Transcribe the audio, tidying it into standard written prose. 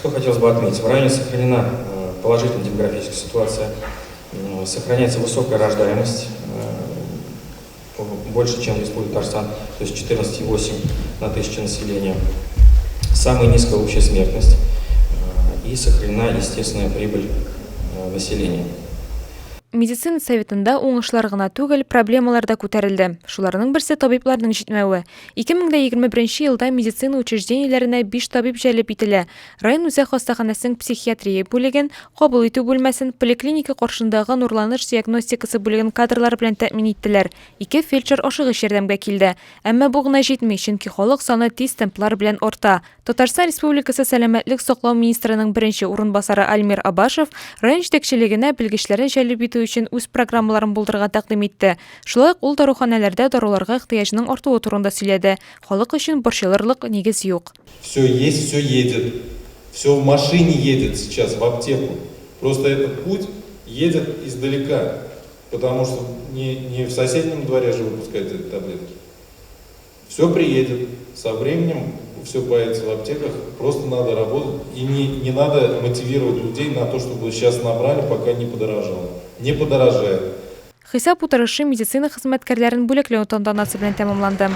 Что хотелось бы отметить? В районе сохранена положительная демографическая ситуация, сохраняется высокая рождаемость, больше, чем в Республике Татарстан, то есть 14,8 на 1000 населения. Самая низкая общая смертность и сохранена естественная прибыль населения. Медицина советында уңышлар гына түгел, проблемалар да күтәрелде. Шуларның берсе табибларның җитмәве. 2021 елда медицина учреждениеләренә 5 табиб җәлеп ителә. Район үзәк хастаханәсенең психиатрия бүлеген, кабул итү бүлмәсен, поликлиника каршындагы нурланыш диагностикасы бүлеген кадрлар белән тәэмин иттеләр. 2 фельдшер ашыгыч ярдәмгә килде. Әмма бу гына җитми, чөнки халык саны тиз темплар белән арта. Татарстан Республикасы сәламәтлек саклау министрының беренче урынбасары Альмир Абашев район җитәкчелегенә белгечләрен җәлеп итү өчен үз программаларын булдырырга тәкъдим итте. Шулай ук ул даруханәләрдә даруларга ихтыяҗның артуы турында сөйләде. Халык өчен борчылырлык нигез юк. Все есть, все едет. Все в машине едет сейчас в аптеку. Просто этот путь едет издалека, потому что не в соседнем дворе же выпускают эти таблетки. Все приедет. Со временем все появится в аптеках. Просто надо работать. И не надо мотивировать людей на то, чтобы сейчас набрали, пока не подорожало. Не подорожает. Хисап утырышы медицина хезмәткәрләрен бүләкләү тантанасы белән тәмамланды.